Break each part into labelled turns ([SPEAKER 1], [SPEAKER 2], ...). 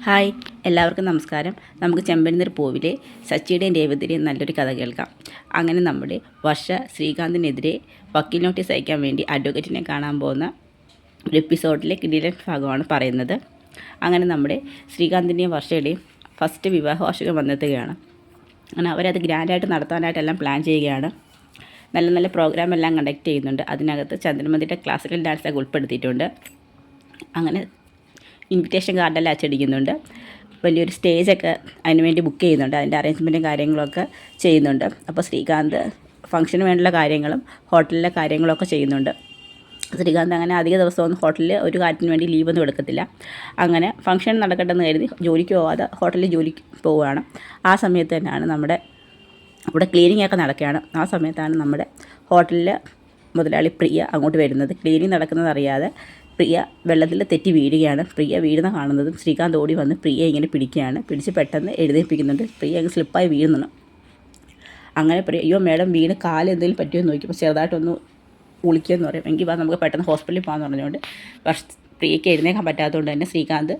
[SPEAKER 1] Hi, എല്ലാവർക്കും നമസ്കാരം. നമുക്ക് ചെമ്പനീർ പൂവിലെ സച്ചിയുടെയും രേവതിയുടെയും നല്ലൊരു കഥ കേൾക്കാം. അങ്ങനെ നമ്മുടെ വർഷ ശ്രീകാന്തിനെതിരെ വക്കീൽ നോട്ടീസ് അയക്കാൻ വേണ്ടി അഡ്വക്കേറ്റിനെ കാണാൻ പോകുന്ന ഒരു എപ്പിസോഡിലെ കിടിലൻ ഭാഗമാണ് പറയുന്നത്. അങ്ങനെ നമ്മുടെ ശ്രീകാന്തിൻ്റെയും വർഷയുടെയും ഫസ്റ്റ് വിവാഹ വാർഷികം വന്നെത്തുകയാണ്. അങ്ങനെ അവരത് ഗ്രാൻഡായിട്ട് നടത്താനായിട്ടെല്ലാം പ്ലാൻ ചെയ്യുകയാണ്. നല്ല നല്ല പ്രോഗ്രാം എല്ലാം കണ്ടക്ട് ചെയ്യുന്നുണ്ട്. അതിനകത്ത് ചന്ദ്രമതിയുടെ ക്ലാസിക്കൽ ഡാൻസൊക്കെ ഉൾപ്പെടുത്തിയിട്ടുണ്ട്. അങ്ങനെ ഇൻവിറ്റേഷൻ കാർഡെല്ലാം അച്ചടിക്കുന്നുണ്ട്. വലിയൊരു സ്റ്റേജൊക്കെ അതിന് വേണ്ടി ബുക്ക് ചെയ്യുന്നുണ്ട്. അതിൻ്റെ അറേഞ്ച്മെൻറ്റും കാര്യങ്ങളൊക്കെ ചെയ്യുന്നുണ്ട്. അപ്പോൾ ശ്രീകാന്ത് ഫംഗ്ഷന് വേണ്ടിയുള്ള കാര്യങ്ങളും ഹോട്ടലിലെ കാര്യങ്ങളൊക്കെ ചെയ്യുന്നുണ്ട്. ശ്രീകാന്ത് അങ്ങനെ അധിക ദിവസമൊന്നും ഹോട്ടലിൽ ഒരു കാര്യത്തിന് വേണ്ടി ലീവൊന്നും എടുക്കത്തില്ല. അങ്ങനെ ഫംഗ്ഷൻ നടക്കട്ടെന്ന് കരുതി ജോലിക്ക് പോവാതെ ഹോട്ടലിൽ ജോലിക്ക് പോവുകയാണ്. ആ സമയത്ത് തന്നെയാണ് നമ്മുടെ ഇവിടെ ക്ലീനിങ് ഒക്കെ നടക്കുകയാണ്. ആ സമയത്താണ് നമ്മുടെ ഹോട്ടലിൽ മുതലാളി പ്രിയ അങ്ങോട്ട് വരുന്നത്. ക്ലീനിങ് നടക്കുന്നത് അറിയാതെ പ്രിയ വെള്ളത്തിൽ തെറ്റി വീഴുകയാണ്. പ്രിയ വീഴുന്ന കാണുന്നതും ശ്രീകാന്ത് ഓടി വന്ന് പ്രിയ ഇങ്ങനെ പിടിക്കുകയാണ്. പിടിച്ച് പെട്ടെന്ന് എഴുന്നേൽപ്പിക്കുന്നുണ്ട്. പ്രിയ അങ്ങ് സ്ലിപ്പായി വീഴുന്നു. അങ്ങനെ പ്രിയ അയ്യോ മേഡം വീണ് കാല് എന്തെങ്കിലും പറ്റുമെന്ന് നോക്കിയപ്പോൾ ചെറുതായിട്ടൊന്ന് ഉളിക്കുമെന്ന് പറയും. എങ്കിൽ നമുക്ക് പെട്ടെന്ന് ഹോസ്പിറ്റലിൽ പോകാമെന്ന് പറഞ്ഞുകൊണ്ട് പ്രിയയ്ക്ക് എഴുന്നേക്കാൻ പറ്റാത്തതുകൊണ്ട് തന്നെ ശ്രീകാന്ത്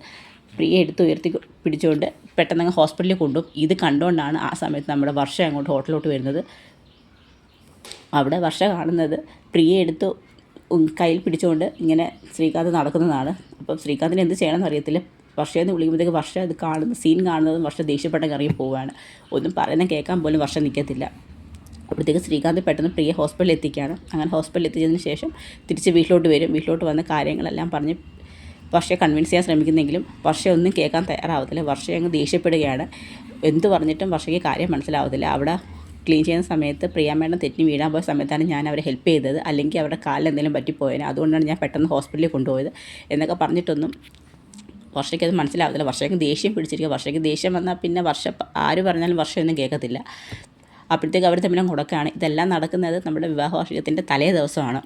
[SPEAKER 1] പ്രിയ എടുത്ത് ഉയർത്തി പിടിച്ചുകൊണ്ട് പെട്ടെന്ന് അങ്ങ് ഹോസ്പിറ്റലിൽ കൊണ്ടുപോകും. ഇത് കണ്ടുകൊണ്ടാണ് ആ സമയത്ത് നമ്മുടെ വർഷ അങ്ങോട്ട് ഹോട്ടലിലോട്ട് വരുന്നത്. അവിടെ വർഷ കാണുന്നത് പ്രിയ എടുത്ത് കയ്യിൽ പിടിച്ചുകൊണ്ട് ഇങ്ങനെ ശ്രീകാന്ത് നടക്കുന്നതാണ്. അപ്പം ശ്രീകാന്തിന് എന്ത് ചെയ്യണമെന്ന് അറിയത്തില്ല. വർഷയെന്ന് വിളിക്കുമ്പോഴത്തേക്ക് വർഷ ഇത് കാണുന്ന സീൻ കാണുന്നതും വർഷ ദേഷ്യപ്പെട്ട ഇറങ്ങി പോവുകയാണ്. ഒന്നും പറയുന്നത് കേൾക്കാൻ പോലും വർഷ നിൽക്കത്തില്ല. അപ്പോഴത്തേക്ക് ശ്രീകാന്ത് പെട്ടെന്ന് പ്രിയ ഹോസ്പിറ്റലിൽ എത്തിക്കുകയാണ്. അങ്ങനെ ഹോസ്പിറ്റലിൽ എത്തിച്ചതിന് ശേഷം തിരിച്ച് വീട്ടിലോട്ട് വരും. വീട്ടിലോട്ട് വന്ന കാര്യങ്ങളെല്ലാം പറഞ്ഞ് വർഷയെ കൺവിൻസ് ചെയ്യാൻ ശ്രമിക്കുന്നെങ്കിലും വർഷ ഒന്നും കേൾക്കാൻ തയ്യാറാവത്തില്ല. വർഷ അങ്ങ് ദേഷ്യപ്പെടുകയാണ്. എന്ത് പറഞ്ഞിട്ടും വർഷയ്ക്ക് കാര്യം മനസ്സിലാവത്തില്ല. അവിടെ ക്ലീൻ ചെയ്യുന്ന സമയത്ത് പ്രിയ മേഡം തെറ്റി വീഴാൻ പോയ സമയത്താണ് ഞാൻ അവരെ ഹെൽപ്പ് ചെയ്തത്. അല്ലെങ്കിൽ അവരുടെ കാലിൽ എന്തെങ്കിലും പറ്റിപ്പോയേനെ. അതുകൊണ്ടാണ് ഞാൻ പെട്ടെന്ന് ഹോസ്പിറ്റലിൽ കൊണ്ടുപോയത് എന്നൊക്കെ പറഞ്ഞിട്ടൊന്നും വർഷയ്ക്ക് അത് മനസ്സിലാവത്തില്ല. വർഷയ്ക്ക് ദേഷ്യം പിടിച്ചിരിക്കുക. വർഷയ്ക്ക് ദേഷ്യം വന്നാൽ പിന്നെ വർഷ ആര് പറഞ്ഞാലും വർഷയൊന്നും കേൾക്കത്തില്ല. അപ്പോഴത്തേക്ക് അവർ തമ്മിലും കൊടുക്കുകയാണ്. ഇതെല്ലാം നടക്കുന്നത് നമ്മുടെ വിവാഹ വാർഷികത്തിൻ്റെ തലേ ദിവസമാണ്.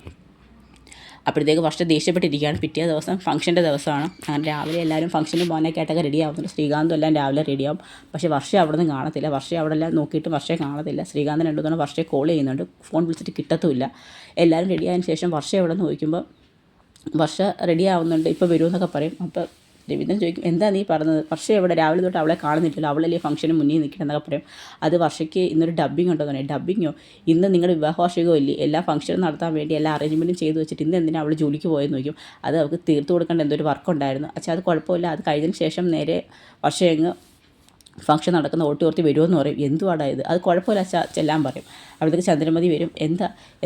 [SPEAKER 1] അപ്പോഴത്തേക്ക് വർഷം ദേഷ്യപ്പെട്ടിരിക്കുകയാണ്. പിറ്റേ ദിവസം ഫംഗ്ഷൻ്റെ ദിവസമാണ്. അങ്ങനെ രാവിലെ എല്ലാവരും ഫംഗ്ഷന് പോകാനൊക്കെയായിട്ടൊക്കെ റെഡി ആവുന്നുണ്ട്. ശ്രീകാന്തും എല്ലാം രാവിലെ റെഡിയാവും. പക്ഷേ വർഷ അവിടെ നിന്ന് കാണത്തില്ല. വർഷ അവിടെ എല്ലാം നോക്കിയിട്ട് വർഷയെ കാണത്തില്ല. ശ്രീകാന്ത് രണ്ടു തവണ വർഷയെ കോൾ ചെയ്യുന്നുണ്ട്. ഫോൺ വിളിച്ചിട്ട് കിട്ടത്തുമില്ല. എല്ലാവരും റെഡിയായതിനു ശേഷം വർഷ എവിടെ നിന്ന് ചോദിക്കുമ്പോൾ വർഷ റെഡി ആവുന്നുണ്ട്, ഇപ്പോൾ വരുമെന്നൊക്കെ പറയും. അപ്പോൾ രവീന്ദ്രൻ ചോദിക്കും, എന്താ നീ പറഞ്ഞത്? വർഷ എവിടെ? രാവിലെ തൊട്ട് അവളെ കാണുന്നില്ലല്ലോ, അവളല്ലേ ഫംഗ്ഷന് മുന്നിൽ നിൽക്കണമെന്നൊക്കെ പറയും. അത് വർഷയ്ക്ക് ഇന്നൊരു ഡബ്ബിങ് ഉണ്ടോ എന്ന് പറയും. ഡബ്ബിങ്ങോ? ഇന്ന് നിങ്ങളുടെ വിവാഹവാർഷികമോ ഇല്ലേ? എല്ലാ ഫംഗ്ഷനും നടത്താൻ വേണ്ടി എല്ലാ അറേഞ്ച്മെൻറ്റും ചെയ്ത് വെച്ചിട്ട് ഇന്ന് എന്തിനാണ് അവൾ ജോലിക്ക് പോയെന്ന് ചോദിക്കും. അത് അവൾക്ക് തീർത്ത് കൊടുക്കേണ്ട എന്തൊരു വർക്ക് ഉണ്ടായിരുന്നു. പക്ഷേ അത് കുഴപ്പമില്ല. അത് കഴിഞ്ഞതിന് ശേഷം നേരെ വർഷയങ്ങ് ഫംഗ്ഷൻ നടക്കുന്ന ഓർത്തി വരുമെന്ന് പറയും. എന്തുവാടാ ഇത്? അത് കുഴപ്പമില്ല അച്ഛാ, ചെല്ലാൻ പറയും. അവിടത്തേക്ക് ചന്ദ്രമതി വരും.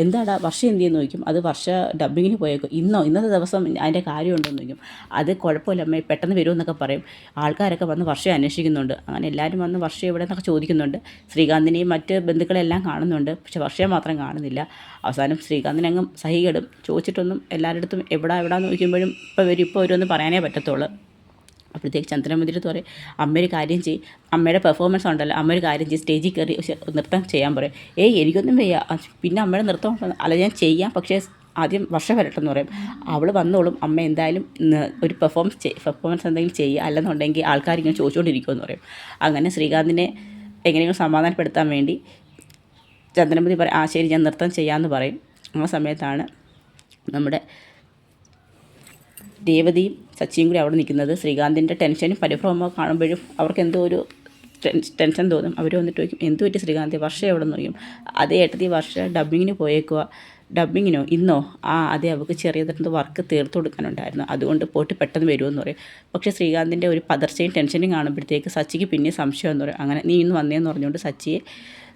[SPEAKER 1] എന്താടാ വർഷ എന്ത് ചെയ്യുന്നു ചോദിക്കും. അത് വർഷ ഡബ്ബിങ്ങിന് പോയേക്കും. ഇന്നത്തെ ദിവസം അതിൻ്റെ കാര്യമുണ്ടെന്ന് ചോദിക്കും. അത് കുഴപ്പമില്ല അമ്മേ, പെട്ടെന്ന് വരുമെന്നൊക്കെ പറയും. ആൾക്കാരൊക്കെ വന്ന് വർഷയെ അന്വേഷിക്കുന്നുണ്ട്. അങ്ങനെ എല്ലാവരും വന്ന് വർഷ എവിടെ നിന്നൊക്കെ ചോദിക്കുന്നുണ്ട്. ശ്രീകാന്തിനെയും മറ്റ് ബന്ധുക്കളെല്ലാം കാണുന്നുണ്ട്. പക്ഷെ വർഷയെ മാത്രം കാണുന്നില്ല. അവസാനം ശ്രീകാന്തിനങ്ങ് സഹികെടും. ചോദിച്ചിട്ടൊന്നും എല്ലാവരുടെ അടുത്തും എവിടാന്ന് ചോദിക്കുമ്പോഴും ഇപ്പോൾ വരുമെന്ന് പറയാനേ പറ്റത്തുള്ളൂ. അപ്പോഴത്തേക്ക് ചന്ദ്രമതിയുടെ പറയും, അമ്മ ഒരു കാര്യം ചെയ്യും, അമ്മയുടെ പെർഫോമൻസ് ഉണ്ടല്ലോ, അമ്മ ഒരു കാര്യം ചെയ്യും, സ്റ്റേജിൽ കയറി നൃത്തം ചെയ്യാൻ പറയും. എനിക്കൊന്നും വയ്യ, പിന്നെ അമ്മയുടെ നൃത്തം അല്ല ഞാൻ ചെയ്യാം, പക്ഷേ ആദ്യം വർഷ വരട്ടെന്ന് പറയും. അവൾ വന്നോളും, അമ്മ എന്തായാലും ഒരു പെർഫോമൻസ് എന്തെങ്കിലും ചെയ്യുക, അല്ലെന്നുണ്ടെങ്കിൽ ആൾക്കാരിങ്ങനെ ചോദിച്ചുകൊണ്ടിരിക്കുമെന്ന് പറയും. അങ്ങനെ ശ്രീകാന്തിനെ എങ്ങനെയെങ്കിലും സമാധാനപ്പെടുത്താൻ വേണ്ടി ചന്ദ്രമതി പറയും, ശരി ഞാൻ നൃത്തം ചെയ്യാമെന്ന് പറയും. ആ സമയത്താണ് നമ്മുടെ രേവതിയും സച്ചിയും കൂടി അവിടെ നിൽക്കുന്നത്. ശ്രീകാന്തിൻ്റെ ടെൻഷനും പരിഭ്രമവും കാണുമ്പോഴും അവർക്ക് എന്തോ ഒരു ടെൻഷൻ തോന്നും. അവർ വന്നിട്ട് ചോദിക്കും, എന്ത് പറ്റി ശ്രീകാന്തി? വർഷ എവിടെ നിന്ന് ചോദിക്കും. അതേ ഏട്ടത്തി വർഷ ഡബ്ബിങ്ങിന് പോയേക്കുക. ഡബ്ബിങ്ങിനോ? ഇന്നോ? അതേ, അവൾക്ക് ചെറിയതെന്തോ വർക്ക് തീർത്തു കൊടുക്കാനുണ്ടായിരുന്നു, അതുകൊണ്ട് പോയിട്ട് പെട്ടെന്ന് വരുമെന്ന് പറയും. പക്ഷേ ശ്രീകാന്തിൻ്റെ ഒരു പതർച്ചയും ടെൻഷനും കാണുമ്പോഴത്തേക്ക് സച്ചിക്ക് പിന്നെ സംശയമെന്ന് പറയും. അങ്ങനെ നീ ഇന്ന് വന്നേന്ന് പറഞ്ഞുകൊണ്ട്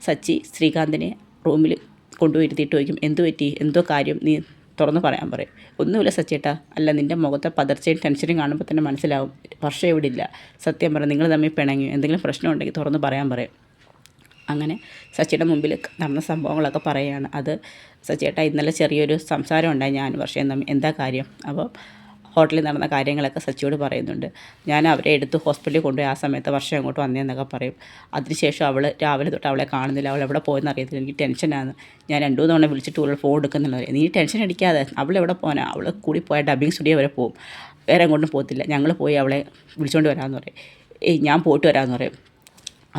[SPEAKER 1] സച്ചി ശ്രീകാന്തിനെ റൂമിൽ കൊണ്ടുപോയി ഇരുത്തിയിട്ട് ചോദിക്കും, എന്ത് പറ്റി? എന്തോ കാര്യം? നീ തുറന്ന് പറയാൻ പറയും. ഒന്നുമില്ല സച്ചേട്ടാ, അല്ല നിൻ്റെ മുഖത്തെ പതർച്ചയും ടെൻഷനും കാണുമ്പോൾ തന്നെ മനസ്സിലാവും വർഷ ഇവിടെ ഇല്ല. സത്യം പറ, നിങ്ങൾ തമ്മിൽ പിണങ്ങി, എന്തെങ്കിലും പ്രശ്നം ഉണ്ടെങ്കിൽ തുറന്ന് പറയാൻ പറയും. അങ്ങനെ സച്ചിയുടെ മുമ്പിൽ നടന്ന സംഭവങ്ങളൊക്കെ പറയുകയാണ്. അത് സച്ചേട്ടാ, ഇന്നലെ ചെറിയൊരു സംസാരം ഉണ്ടായി ഞാൻ വർഷയും തമ്മിൽ. എന്താ കാര്യം? അപ്പോൾ ഹോട്ടലിൽ നടന്ന കാര്യങ്ങളൊക്കെ സച്ചിയോട് പറയുന്നുണ്ട്. ഞാൻ അവരെ എടുത്ത് ഹോസ്പിറ്റലിൽ കൊണ്ടുപോയി. ആ സമയത്ത് വർഷം അങ്ങോട്ട് വന്നതെന്നൊക്കെ പറയും. അതിനുശേഷം അവൾ രാവിലെ തൊട്ട് അവളെ കാണുന്നില്ല, അവൾ എവിടെ പോയെന്ന് അറിയത്തില്ല, എനിക്ക് ടെൻഷനാണ്, ഞാൻ 2 തവണ വിളിച്ചിട്ട് അവൾ ഫോൺ എടുക്കുന്നില്ല. നീ ടെൻഷൻ അടിക്കാതെ, അവൾ എവിടെ പോകാനാ? അവൾ കൂടി പോയാൽ ഡബ്ബിങ് സ്റ്റുഡിയോ വരെ പോകും, വേറെ എങ്ങോട്ടും പോകത്തില്ല. ഞങ്ങൾ പോയി അവളെ വിളിച്ചുകൊണ്ട് വരാമെന്ന് പറയും. ഞാൻ പോയിട്ട് വരാമെന്ന് പറയും.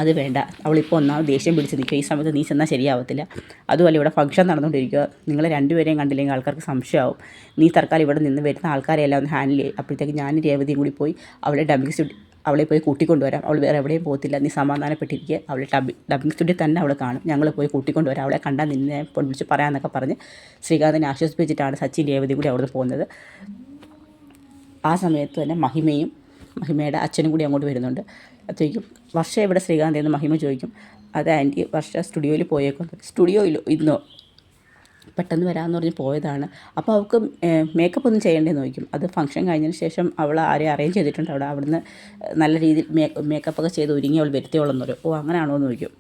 [SPEAKER 1] അത് വേണ്ട, അവളിപ്പോൾ ഒന്നാമത് ദേഷ്യം പിടിച്ച് നിൽക്കുക, ഈ സമയത്ത് നീ ചെന്നാൽ ശരിയാവത്തില്ല. അതുപോലെ ഇവിടെ ഫംഗ്ഷൻ നടന്നുകൊണ്ടിരിക്കുക, നിങ്ങൾ രണ്ടുപേരെയും കണ്ടില്ലെങ്കിൽ ആൾക്കാർക്ക് സംശയമാവും. നീ തൽക്കാലം ഇവിടെ നിന്ന് വരുന്ന ആൾക്കാരെയെല്ലാം ഒന്ന് ഹാൻഡിൽ ചെയ്യും. അപ്പോഴത്തേക്ക് ഞാൻ രേവതിയും കൂടി പോയി അവളെ ഡബ്ബിങ് അവളെ പോയി കൂട്ടിക്കൊണ്ടുവരാം, അവൾ വേറെ എവിടെയും പോകത്തില്ല, നീ സമാധാനപ്പെട്ടിരിക്കുക, അവളെ ഡബിങ് സ്റ്റുഡിയോ തന്നെ അവൾ കാണും, ഞങ്ങൾ പോയി കൂട്ടിക്കൊണ്ടുവരാം, അവളെ കണ്ടാൽ നിന്നെ വിളിച്ച് പറയാമെന്നൊക്കെ പറഞ്ഞ് ശ്രീകാന്തിനെ ആശ്വസിപ്പിച്ചിട്ടാണ് സച്ചിൻ രേവതിയും കൂടി അവിടുന്ന് പോകുന്നത്. ആ സമയത്ത് തന്നെ മഹിമയുടെ അച്ഛനും കൂടി അങ്ങോട്ട് വരുന്നുണ്ട്. ചോദിക്കും വർഷ എവിടെ ശ്രീകാന്ത് എന്ന് മഹിമ ചോദിക്കും. അത് ആൻറ്റി വർഷ സ്റ്റുഡിയോയിൽ പോയേക്കും. സ്റ്റുഡിയോയിൽ ഇന്നോ പെട്ടെന്ന് വരാമെന്ന് പറഞ്ഞ് പോയതാണ്. അപ്പോൾ അവൾക്ക് മേക്കപ്പ് ഒന്നും ചെയ്യേണ്ടതെന്ന് ചോദിക്കും. അത് ഫംഗ്ഷൻ കഴിഞ്ഞതിന് ശേഷം അവൾ ആരെയും അറേഞ്ച് ചെയ്തിട്ടുണ്ട്, അവിടുന്ന് നല്ല രീതിയിൽ മേക്കപ്പൊക്കെ ചെയ്ത് ഒരുങ്ങി അവൾ വരുത്തിയോളെന്ന് പറയും. ഓ അങ്ങനെയാണോ എന്ന് ചോദിക്കും.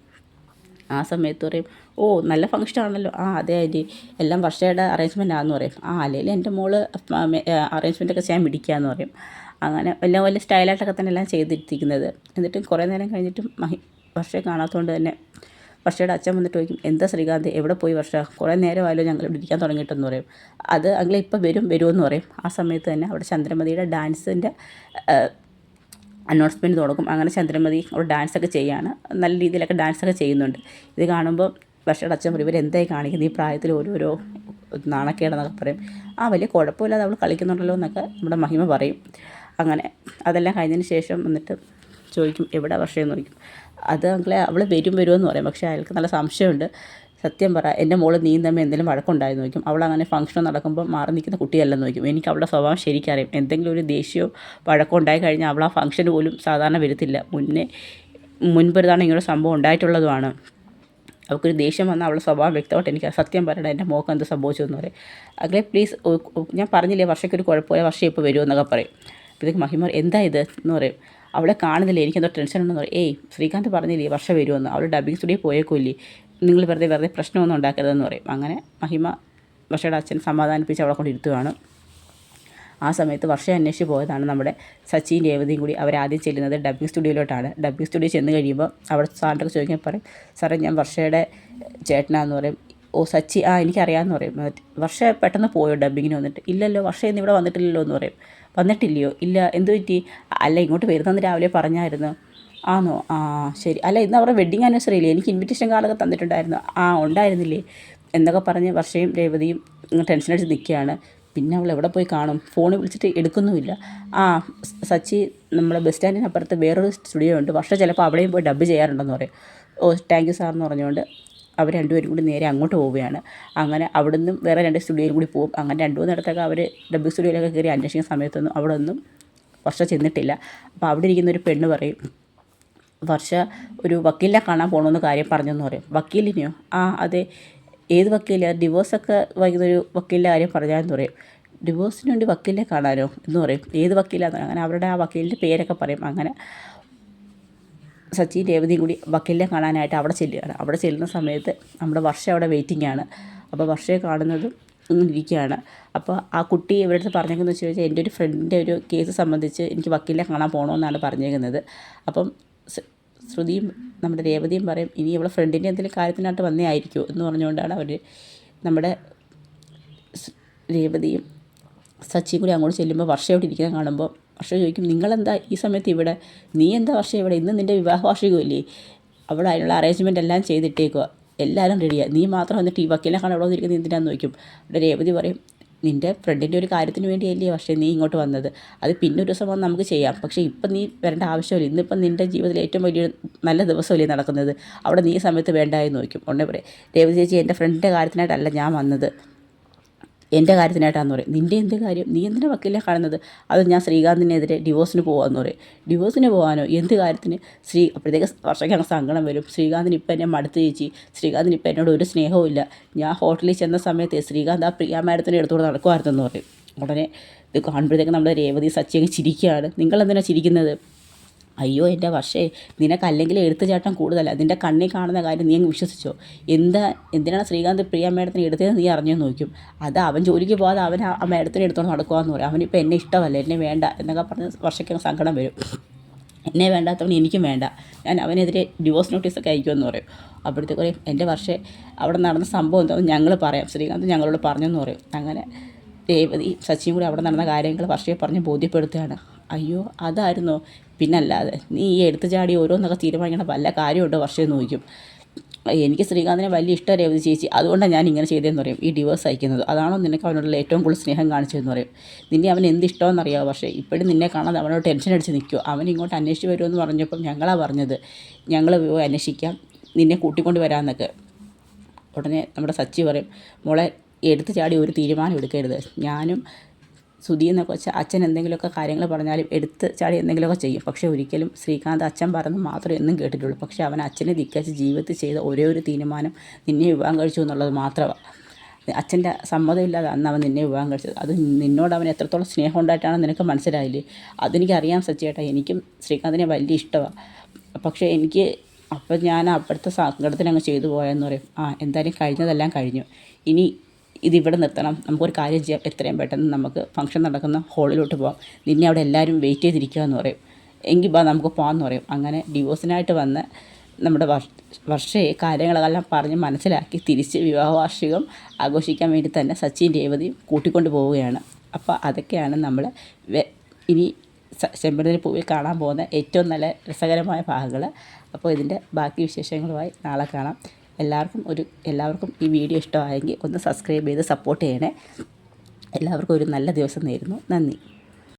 [SPEAKER 1] ആ സമയത്ത് പറയും ഓ നല്ല ഫംഗ്ഷൻ ആണല്ലോ. ആ അതെ ആൻറ്റി, എല്ലാം വർഷയുടെ അറേഞ്ച്മെൻ്റ് ആണെന്ന് പറയും. ആ അല്ലെങ്കിൽ എൻ്റെ മോള് അറേഞ്ച്മെൻറ്റൊക്കെ ചെയ്യാൻ പിടിക്കുകയെന്ന് പറയും. അങ്ങനെ വലിയ സ്റ്റൈലായിട്ടൊക്കെ തന്നെ എല്ലാം ചെയ്തിരിക്കുന്നത്. എന്നിട്ടും കുറേ നേരം കഴിഞ്ഞിട്ടും വർഷയെ കാണാത്തതുകൊണ്ട് തന്നെ വർഷയുടെ അച്ഛൻ വന്നിട്ട് ചോദിക്കും എന്താ ശ്രീകാന്ത് എവിടെ പോയി വർഷ, കുറേ നേരമായാലും ഞങ്ങൾ ഇവിടെ ഇരിക്കാൻ തുടങ്ങിയിട്ടെന്ന് പറയും. അത് അങ്ങളെ ഇപ്പോൾ വരുമെന്ന് പറയും. ആ സമയത്ത് തന്നെ അവിടെ ചന്ദ്രമതിയുടെ ഡാൻസിൻ്റെ അനൗൺസ്മെൻറ്റ് തുടങ്ങും. അങ്ങനെ ചന്ദ്രമതി അവിടെ ഡാൻസൊക്കെ ചെയ്യുകയാണ്, നല്ല രീതിയിലൊക്കെ ഡാൻസൊക്കെ ചെയ്യുന്നുണ്ട്. ഇത് കാണുമ്പോൾ വർഷയുടെ അച്ഛൻ പറയും ഇവരെന്തായി കാണിക്കുന്നത്, ഈ പ്രായത്തിൽ ഓരോരോ നാണക്കേടെന്നൊക്കെ പറയും. ആ വലിയ കുഴപ്പമില്ലാതെ അവൾ കളിക്കുന്നുണ്ടല്ലോ എന്നൊക്കെ നമ്മുടെ മഹിമ പറയും. അങ്ങനെ അതെല്ലാം കഴിഞ്ഞതിന് ശേഷം വന്നിട്ട് ചോദിക്കും എവിടെ വർഷയെന്ന് ചോദിക്കും. അത് അങ്ങളെ അവൾ വരുമെന്ന് പറയും. പക്ഷേ അയാൾക്ക് നല്ല സംശയമുണ്ട്. സത്യം പറ എൻ്റെ മോള് നീ തമ്മിൽ എന്തെങ്കിലും വഴക്കുണ്ടായെന്ന് ചോദിക്കും. അവളങ്ങനെ ഫംഗ്ഷൻ നടക്കുമ്പോൾ മാറി നിൽക്കുന്ന കുട്ടിയല്ലെന്ന് ചോദിക്കും. എനിക്ക് അവളുടെ സ്വഭാവം ശരിക്കറിയാം, എന്തെങ്കിലും ഒരു ദേഷ്യമോ വഴക്കോ ഉണ്ടായി കഴിഞ്ഞാൽ അവൾ ആ ഫംഗ്ഷന് പോലും സാധാരണ വരത്തില്ല. മുൻപൊരു തവണ ഇങ്ങനെ സംഭവം ഉണ്ടായിട്ടുള്ളതുമാണ്. അവൾക്കൊരു ദേഷ്യം വന്നാൽ അവളുടെ സ്വഭാവം വ്യക്തമായിട്ട് എനിക്ക് സത്യം പറയണം, എൻ്റെ മോൾക്ക് എന്ത് സംഭവിച്ചതെന്ന് പറയും. അങ്ങളെ പ്ലീസ്, ഞാൻ പറഞ്ഞില്ലേ വർഷയ്ക്കൊരു കുഴപ്പമില്ല, വർഷം ഇപ്പോൾ വരുമെന്നൊക്കെ പറയും. അപ്പോഴത്തേക്ക് മഹിമ എന്താ ഇത് എന്ന് പറയും. അവളെ കാണുന്നില്ല, എനിക്കെന്തോ ടെൻഷൻ ഉണ്ടെന്ന് പറയും. ഏയ് ശ്രീകാന്ത് പറഞ്ഞില്ലേ വർഷം വരുമെന്ന്, അവൾ ഡബിങ് സ്റ്റുഡിയോ പോയേക്കില്ലേ, നിങ്ങൾ വെറുതെ പ്രശ്നമൊന്നും ഉണ്ടാക്കരുതെന്ന് പറയും. അങ്ങനെ മഹിമ വർഷയുടെ അച്ഛൻ സമാധാനിപ്പിച്ച് അവളെ കൊണ്ട് ഇരുത്തുകയാണ്. ആ സമയത്ത് വർഷയെ അന്വേഷിച്ച് പോയതാണ് നമ്മുടെ സച്ചിൻ രേവതിയും കൂടി. അവരാദ്യം ചെല്ലുന്നത് ഡബിങ് സ്റ്റുഡിയോയിലോട്ടാണ്. ഡബിങ് സ്റ്റുഡിയോ ചെന്ന് കഴിയുമ്പോൾ അവിടെ സാറിൻ്റെ ചോദിക്കാൻ പറയും സാറേ ഞാൻ വർഷയുടെ ചേട്ടനാന്ന് പറയും. ഓ സച്ചി, ആ എനിക്കറിയാമെന്ന് പറയും. വർഷ പെട്ടെന്ന് പോയോ ഡബിങ്ങിന് വന്നിട്ട്, ഇല്ലല്ലോ വർഷ ഇന്ന് ഇവിടെ വന്നിട്ടില്ലല്ലോ എന്ന് പറയും. വന്നിട്ടില്ലയോ, ഇല്ല എന്ത് പറ്റി, അല്ല ഇങ്ങോട്ട് വരുന്നെന്ന് രാവിലെ പറഞ്ഞായിരുന്നു. ആണോ, ആ ശരി, അല്ല ഇന്ന് അവരുടെ വെഡ്ഡിങ് ആനിവേഴ്സറി ഇല്ലേ, എനിക്ക് ഇൻവിറ്റേഷൻ കാർഡൊക്കെ തന്നിട്ടുണ്ടായിരുന്നു. ആ ഉണ്ടായിരുന്നില്ലേ എന്നൊക്കെ പറഞ്ഞ് വർഷയും രേവതിയും ടെൻഷൻ അടിച്ച് നിൽക്കുകയാണ്. പിന്നെ അവൾ എവിടെ പോയി കാണും, ഫോണിൽ വിളിച്ചിട്ട് എടുക്കുന്നുമില്ല. ആ സച്ചി നമ്മുടെ ബസ് സ്റ്റാൻഡിനപ്പുറത്ത് വേറൊരു സ്റ്റുഡിയോ ഉണ്ട്, വർഷം ചിലപ്പോൾ അവിടെയും പോയി ഡബ് ചെയ്യാറുണ്ടെന്ന് പറയും. ഓ താങ്ക് യു സാർ എന്ന് പറഞ്ഞുകൊണ്ട് അവർ രണ്ടുപേരും കൂടി നേരെ അങ്ങോട്ട് പോവുകയാണ്. അങ്ങനെ അവിടെ നിന്നും വേറെ 2 സ്റ്റുഡിയോയിൽ കൂടി പോകും. അങ്ങനെ 2-3 ഇടത്തൊക്കെ അവർ ഡബിങ് സ്റ്റുഡിയോയിലൊക്കെ കയറി അന്വേഷിക്കുന്ന സമയത്തൊന്നും അവിടെ ഒന്നും വർഷ ചെന്നിട്ടില്ല. അപ്പോൾ അവിടെ ഇരിക്കുന്നൊരു പെണ്ണ് പറയും വർഷ ഒരു വക്കീലിനെ കാണാൻ പോകണമെന്ന് കാര്യം പറഞ്ഞെന്ന് പറയും. വക്കീലിനെയോ, ആ അതെ, ഏത് വക്കീലാണ്, ഡിവോഴ്സൊക്കെ വൈകുന്നൊരു വക്കീലിൻ്റെ കാര്യം പറഞ്ഞാന്ന് പറയും. ഡിവോഴ്സിന് വേണ്ടി വക്കീലിനെ കാണാനോ എന്ന് പറയും. ഏത് വക്കീലാന്ന്, അങ്ങനെ അവരുടെ ആ വക്കീലിൻ്റെ പേരൊക്കെ പറയും. അങ്ങനെ സച്ചിൻ രേവതിയും കൂടി വക്കീലിനെ കാണാനായിട്ട് അവിടെ ചെല്ലുകയാണ്. അവിടെ ചെല്ലുന്ന സമയത്ത് നമ്മുടെ വർഷ അവിടെ വെയിറ്റിംഗ് ആണ്. അപ്പോൾ വർഷയെ കാണുന്നതും ഇരിക്കുകയാണ്. അപ്പോൾ ആ കുട്ടി ഇവിടെ അടുത്ത് പറഞ്ഞേക്കുന്നത് വെച്ച് കഴിഞ്ഞാൽ എൻ്റെ ഒരു ഫ്രണ്ടിൻ്റെ ഒരു കേസ് സംബന്ധിച്ച് എനിക്ക് വക്കീലിനെ കാണാൻ പോകണമെന്നാണ് പറഞ്ഞേക്കുന്നത്. അപ്പം ശ്രുതിയും നമ്മുടെ രേവതിയും പറയും ഇനി ഇവളെ ഫ്രണ്ടിൻ്റെ എന്തെങ്കിലും കാര്യത്തിനായിട്ട് വന്നേ ആയിരിക്കുമോ എന്ന് പറഞ്ഞുകൊണ്ടാണ് അവർ നമ്മുടെ രേവതിയും സച്ചിയും കൂടി അങ്ങോട്ട് ചെല്ലുമ്പോൾ വർഷയോട് ഇരിക്കാൻ കാണുമ്പോൾ വർഷ ചോദിക്കും നിങ്ങളെന്താ ഈ സമയത്ത് ഇവിടെ, നീ എന്താ വർഷം ഇവിടെ, ഇന്ന് നിൻ്റെ വിവാഹ വാർഷികമില്ലേ, അവിടെ അതിനുള്ള അറേഞ്ച്മെൻ്റ് എല്ലാം ചെയ്തിട്ടേക്കുക, എല്ലാവരും റെഡിയാണ്, നീ മാത്രം വന്നിട്ട് ഈ വക്കീലിനെ കാണാൻ ഇവിടെ വന്നിരിക്കുന്നത് എന്തിനാന്ന് ചോദിക്കും. അവിടെ രേവതി പറയും നിൻ്റെ ഫ്രണ്ടിൻ്റെ ഒരു കാര്യത്തിന് വേണ്ടിയല്ലേ പക്ഷേ നീ ഇങ്ങോട്ട് വന്നത്, അത് പിന്നെ ഒരു ദിവസം വന്ന് നമുക്ക് ചെയ്യാം, പക്ഷേ ഇപ്പം നീ വരേണ്ട ആവശ്യമില്ല, ഇന്നിപ്പം നിൻ്റെ ജീവിതത്തിൽ ഏറ്റവും വലിയൊരു നല്ല ദിവസമല്ലേ നടക്കുന്നത്, അവിടെ നീ സമയത്ത് വേണ്ടായെന്ന് ചോദിക്കും. ഉടനെ പറയും രേവതി ചേച്ചി എൻ്റെ ഫ്രണ്ടിൻ്റെ കാര്യത്തിനായിട്ടല്ല ഞാൻ വന്നത്, എൻ്റെ കാര്യത്തിനായിട്ടാന്ന് പറയും. നിൻ്റെ എന്ത് കാര്യം, നീ എന്തിനാ വക്കീലിനെ കാണുന്നത്, അത് ഞാൻ ശ്രീകാന്തിനെതിരെ ഡിവോഴ്സിന് പോകാമെന്ന് പറയും. ഡിവോഴ്സിന് പോകാനോ, എന്ത് കാര്യത്തിന്, അപ്പോഴത്തേക്ക് വർഷയ്ക്ക് സങ്കടം വരും. ശ്രീകാന്തിന് ഇപ്പം എന്നെ മടുത്ത് ചേച്ചി, ശ്രീകാന്തിന് ഇപ്പം എന്നോട് ഒരു സ്നേഹവും ഇല്ല, ഞാൻ ഹോട്ടലിൽ ചെന്ന സമയത്ത് ശ്രീകാന്ത് ആ പ്രിയ മാഡത്തിനെ എടുത്തുകൊണ്ട് നടക്കുമായിരുന്നെന്ന് പറയും. ഉടനെ ഇത് കാണുമ്പോഴത്തേക്ക് നമ്മുടെ രേവതി സച്ചി അങ്ങ് ചിരിക്കുകയാണ്. നിങ്ങളെന്തിനാണ് ചിരിക്കുന്നത്, അയ്യോ എൻ്റെ വർഷേ, നിനക്കല്ലെങ്കിൽ എടുത്തുചാട്ടം കൂടുതലല്ല, നിൻ്റെ കണ്ണിൽ കാണുന്ന കാര്യം നീ അങ്ങ് വിശ്വസിച്ചോ, എന്തിനാണ് ശ്രീകാന്ത് പ്രിയ മാഡത്തിനെ എടുത്തതെന്ന് നീ അറിഞ്ഞെന്ന് നോക്കും. അത് അവൻ ജോലിക്ക് പോകാതെ അവൻ ആ മാഡത്തിനെ എടുത്തോണ്ട് നടക്കുവാന്ന് പറയും. അവനിപ്പോൾ എന്നെ ഇഷ്ടമല്ല, എന്നെ വേണ്ട എന്നൊക്കെ പറഞ്ഞ് വർഷയ്ക്ക് സങ്കടം വരും. എന്നെ വേണ്ടാത്തവൻ എനിക്കും വേണ്ട, ഞാൻ അവനെതിരെ ഡിവോഴ്സ് നോട്ടീസൊക്കെ അയക്കുമെന്ന് പറയും. അപ്പോഴത്തേക്ക് പറയും എൻ്റെ വർഷേ അവിടെ നടന്ന സംഭവം എന്താണെന്ന് ഞങ്ങൾ പറയാം, ശ്രീകാന്ത് ഞങ്ങളോട് പറഞ്ഞെന്ന് പറയും. അങ്ങനെ രേവതി സച്ചിയും കൂടി അവിടെ നടന്ന കാര്യങ്ങൾ വർഷയെ പറഞ്ഞ് ബോധ്യപ്പെടുത്തുകയാണ്. അയ്യോ അതായിരുന്നോ, പിന്നല്ലാതെ നീ ഈ എടുത്തു ചാടി ഓരോന്നൊക്കെ തീരുമാനിക്കണം വല്ല കാര്യമുണ്ടോ വർഷയെ നോക്കും. എനിക്ക് ശ്രീകാന്തിനെ വലിയ ഇഷ്ടം രേവതി ചേച്ചി, അതുകൊണ്ടാണ് ഞാൻ ഇങ്ങനെ ചെയ്തതെന്ന് പറയും. ഈ ഡിവോഴ്സ് അയക്കുന്നത് അതാണോ നിനക്ക് അവനോടുള്ള ഏറ്റവും കൂടുതൽ സ്നേഹം കാണിച്ചതെന്ന് പറയും. നിന്നെ അവൻ എന്ത് ഇഷ്ടമെന്ന് അറിയാമോ, പക്ഷേ ഇപ്പോഴും നിന്നെ കാണാതെ അവനോട് ടെൻഷൻ അടിച്ച് നിൽക്കുമോ. അവൻ ഇങ്ങോട്ട് അന്വേഷിച്ച് വരുമെന്ന് പറഞ്ഞപ്പം ഞങ്ങളാണ് പറഞ്ഞത് ഞങ്ങൾ പോയി അന്വേഷിക്കാം, നിന്നെ കൂട്ടിക്കൊണ്ട് വരാമെന്നൊക്കെ. ഉടനെ നമ്മുടെ സച്ചി പറയും, മോളെ എടുത്ത് ചാടി ഒരു തീരുമാനം എടുക്കരുത്. ഞാനും സുധി എന്നൊക്കെ വെച്ചാൽ അച്ഛൻ എന്തെങ്കിലുമൊക്കെ കാര്യങ്ങൾ പറഞ്ഞാലും എടുത്ത് ചാടി എന്തെങ്കിലുമൊക്കെ ചെയ്യും. പക്ഷേ ഒരിക്കലും ശ്രീകാന്ത് അച്ഛൻ പറഞ്ഞ് മാത്രമേ എന്നും കേട്ടിട്ടുള്ളൂ. പക്ഷേ അവൻ അച്ഛനെ ധിക്കരിച്ച് ജീവിതത്തിൽ ചെയ്ത ഒരേ ഒരു തീരുമാനം നിന്നെ വിവാഹം കഴിച്ചു എന്നുള്ളത് മാത്രമാണ്. അച്ഛൻ്റെ സമ്മതമില്ലാതെ അന്ന് അവൻ നിന്നെ വിവാഹം കഴിച്ചത്. അത് നിന്നോട് അവൻ എത്രത്തോളം സ്നേഹം ഉണ്ടായിട്ടാണെന്ന് നിനക്ക് മനസ്സിലായില്ലേ. അതെനിക്കറിയാം സച്ചിയേട്ടാ, എനിക്കും ശ്രീകാന്തിനെ വലിയ ഇഷ്ടമാണ്. പക്ഷേ എനിക്ക് അപ്പം ഞാൻ അപ്പോഴത്തെ സങ്കടത്തിനങ്ങ് ചെയ്തു പോയെന്ന് പറയും. എന്തായാലും കഴിഞ്ഞതെല്ലാം കഴിഞ്ഞു, ഇനി ഇതിവിടെ നിർത്തണം, നമുക്കൊരു കാര്യം ചെയ്യാം, എത്രയും പെട്ടെന്ന് നമുക്ക് ഫംഗ്ഷൻ നടക്കുന്ന ഹാളിലോട്ട് പോകാം, നിന്നെ അവിടെ എല്ലാവരും വെയിറ്റ് ചെയ്തിരിക്കുക എന്ന് പറയും. എങ്കിൽ ബാ നമുക്ക് പോകാമെന്ന് പറയും. അങ്ങനെ ഡിവോഴ്സിനായിട്ട് വന്ന് നമ്മുടെ വർഷയെ കാര്യങ്ങളെല്ലാം പറഞ്ഞ് മനസ്സിലാക്കി തിരിച്ച് വിവാഹ വാർഷികം ആഘോഷിക്കാൻ വേണ്ടി തന്നെ സച്ചിൻ രേവതിയും കൂട്ടിക്കൊണ്ട് പോവുകയാണ്. അപ്പോൾ അതൊക്കെയാണ് നമ്മൾ ഇനി ചെമ്പരത്തി പൂവിൽ കാണാൻ പോകുന്ന ഏറ്റവും നല്ല രസകരമായ ഭാഗങ്ങൾ. അപ്പോൾ ഇതിൻ്റെ ബാക്കി വിശേഷങ്ങളുമായി നാളെ കാണാം. എല്ലാവർക്കും ഈ വീഡിയോ ഇഷ്ടമായെങ്കിൽ ഒന്ന് സബ്സ്ക്രൈബ് ചെയ്ത് സപ്പോർട്ട് ചെയ്യണേ. എല്ലാവർക്കും ഒരു നല്ല ദിവസം നേരുന്നു. നന്ദി.